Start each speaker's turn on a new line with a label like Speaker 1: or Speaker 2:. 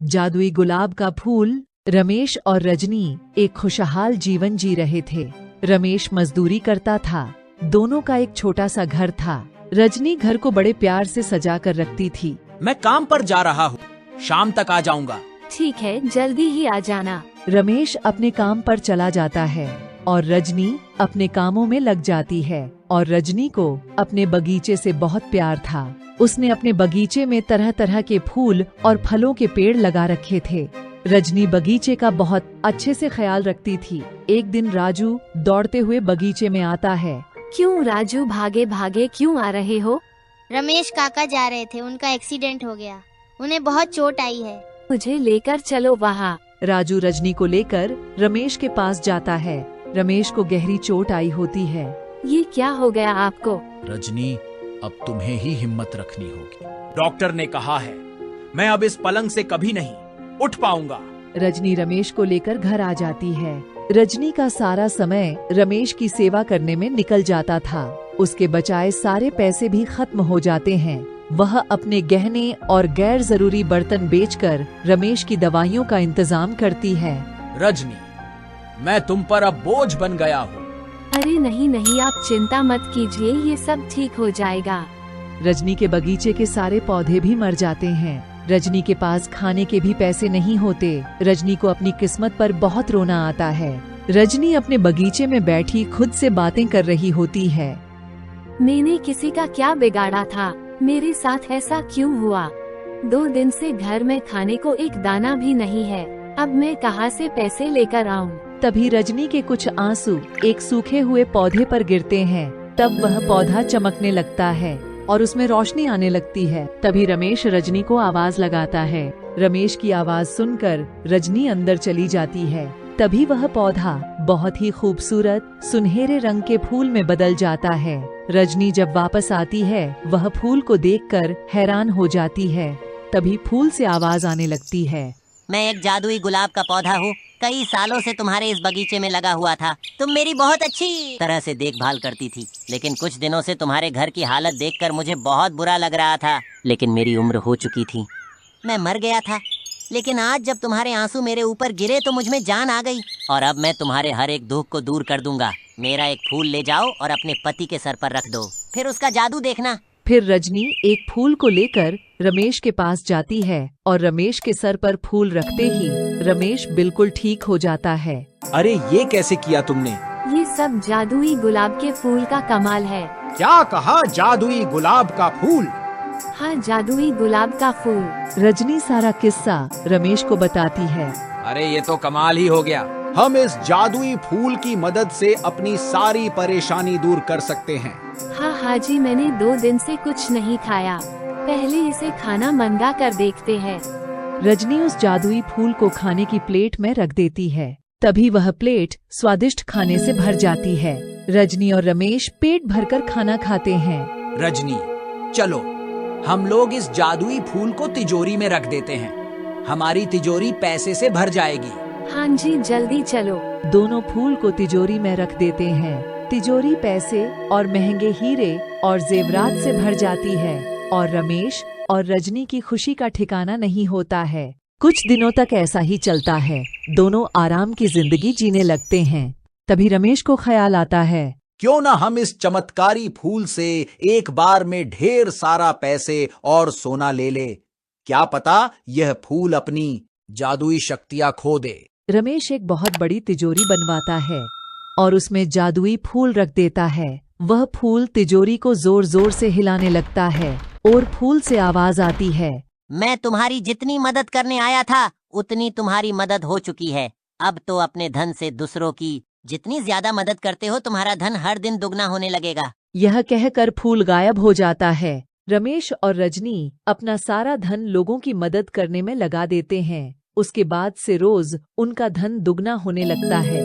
Speaker 1: जादुई गुलाब का फूल। रमेश और रजनी एक खुशहाल जीवन जी रहे थे। रमेश मजदूरी करता था। दोनों का एक छोटा सा घर था। रजनी घर को बड़े प्यार से सजा कर रखती थी।
Speaker 2: मैं काम पर जा रहा हूँ, शाम तक आ जाऊंगा।
Speaker 3: ठीक है, जल्दी ही आ जाना।
Speaker 1: रमेश अपने काम पर चला जाता है और रजनी अपने कामों में लग जाती है। और रजनी को अपने बगीचे से बहुत प्यार था। उसने अपने बगीचे में तरह तरह के फूल और फलों के पेड़ लगा रखे थे। रजनी बगीचे का बहुत अच्छे से ख्याल रखती थी। एक दिन राजू दौड़ते हुए बगीचे में आता है।
Speaker 3: क्यों राजू, भागे भागे क्यों आ रहे हो?
Speaker 4: रमेश काका जा रहे थे, उनका एक्सीडेंट हो गया, उन्हें बहुत चोट आई है।
Speaker 3: मुझे लेकर चलो वहाँ।
Speaker 1: राजू रजनी को लेकर रमेश के पास जाता है। रमेश को गहरी चोट आई होती है।
Speaker 3: ये क्या हो गया आपको?
Speaker 2: रजनी, अब तुम्हें ही हिम्मत रखनी होगी। डॉक्टर ने कहा है मैं अब इस पलंग से कभी नहीं उठ पाऊंगा।
Speaker 1: रजनी रमेश को लेकर घर आ जाती है। रजनी का सारा समय रमेश की सेवा करने में निकल जाता था। उसके बचाए सारे पैसे भी खत्म हो जाते हैं। वह अपने गहने और गैर जरूरी बर्तन बेचकर रमेश की दवाइयों का इंतजाम करती है।
Speaker 2: रजनी, मैं तुम पर अब बोझ बन गया हूँ।
Speaker 3: अरे नहीं नहीं, आप चिंता मत कीजिए, ये सब ठीक हो जाएगा।
Speaker 1: रजनी के बगीचे के सारे पौधे भी मर जाते हैं। रजनी के पास खाने के भी पैसे नहीं होते। रजनी को अपनी किस्मत पर बहुत रोना आता है। रजनी अपने बगीचे में बैठी खुद से बातें कर रही होती है।
Speaker 3: मैंने किसी का क्या बिगाड़ा था? मेरे साथ ऐसा क्यों हुआ? 2 दिन से घर में खाने को एक दाना भी नहीं है। अब मैं कहाँ से पैसे लेकर आऊँ?
Speaker 1: तभी रजनी के कुछ आंसू एक सूखे हुए पौधे पर गिरते हैं। तब वह पौधा चमकने लगता है और उसमें रोशनी आने लगती है। तभी रमेश रजनी को आवाज लगाता है। रमेश की आवाज सुनकर रजनी अंदर चली जाती है। तभी वह पौधा बहुत ही खूबसूरत सुनहरे रंग के फूल में बदल जाता है। रजनी जब वापस आती है, वह फूल को देखकर हैरान हो जाती है। तभी फूल से आवाज आने लगती है।
Speaker 5: मैं एक जादुई गुलाब का पौधा हूँ। कई सालों से तुम्हारे इस बगीचे में लगा हुआ था। तुम मेरी बहुत अच्छी तरह से देखभाल करती थी, लेकिन कुछ दिनों से तुम्हारे घर की हालत देखकर मुझे बहुत बुरा लग रहा था। लेकिन मेरी उम्र हो चुकी थी, मैं मर गया था। लेकिन आज जब तुम्हारे आंसू मेरे ऊपर गिरे तो मुझ में जान आ गई, और अब मैं तुम्हारे हर एक दुख को दूर कर दूंगा। मेरा एक फूल ले जाओ और अपने पति के सर पर रख दो, फिर उसका जादू देखना।
Speaker 1: फिर रजनी एक फूल को लेकर रमेश के पास जाती है और रमेश के सर पर फूल रखते ही रमेश बिल्कुल ठीक हो जाता है।
Speaker 2: अरे ये कैसे किया तुमने?
Speaker 3: ये सब जादुई गुलाब के फूल का कमाल है।
Speaker 2: क्या कहा? जादुई गुलाब का फूल?
Speaker 3: हाँ, जादुई गुलाब का फूल।
Speaker 1: रजनी सारा किस्सा रमेश को बताती है।
Speaker 2: अरे ये तो कमाल ही हो गया। हम इस जादुई फूल की मदद से अपनी सारी परेशानी दूर कर सकते हैं।
Speaker 3: हाँ जी, मैंने 2 दिन से कुछ नहीं खाया। पहले इसे खाना मंगा कर देखते हैं।
Speaker 1: रजनी उस जादुई फूल को खाने की प्लेट में रख देती है। तभी वह प्लेट स्वादिष्ट खाने से भर जाती है। रजनी और रमेश पेट भरकर खाना खाते हैं।
Speaker 2: रजनी, चलो हम लोग इस जादुई फूल को तिजोरी में रख देते हैं। हमारी तिजोरी पैसे से भर जाएगी।
Speaker 3: हाँ जी, जल्दी चलो।
Speaker 1: दोनों फूल को तिजोरी में रख देते हैं। तिजोरी पैसे और महंगे हीरे और जेवरात से भर जाती है और रमेश और रजनी की खुशी का ठिकाना नहीं होता है। कुछ दिनों तक ऐसा ही चलता है। दोनों आराम की जिंदगी जीने लगते हैं। तभी रमेश को ख्याल आता है,
Speaker 2: क्यों ना हम इस चमत्कारी फूल से एक बार में ढेर सारा पैसे और सोना ले ले। क्या पता यह फूल अपनी जादुई शक्तियां खो दे।
Speaker 1: रमेश एक बहुत बड़ी तिजोरी बनवाता है और उसमें जादुई फूल रख देता है। वह फूल तिजोरी को जोर जोर से हिलाने लगता है और फूल से आवाज आती है,
Speaker 5: मैं तुम्हारी जितनी मदद करने आया था उतनी तुम्हारी मदद हो चुकी है। अब तो अपने धन से दूसरों की जितनी ज्यादा मदद करते हो, तुम्हारा धन हर दिन दुगना होने लगेगा।
Speaker 1: यह कहकर फूल गायब हो जाता है। रमेश और रजनी अपना सारा धन लोगों की मदद करने में लगा देते हैं। उसके बाद से रोज उनका धन दुगना होने लगता है।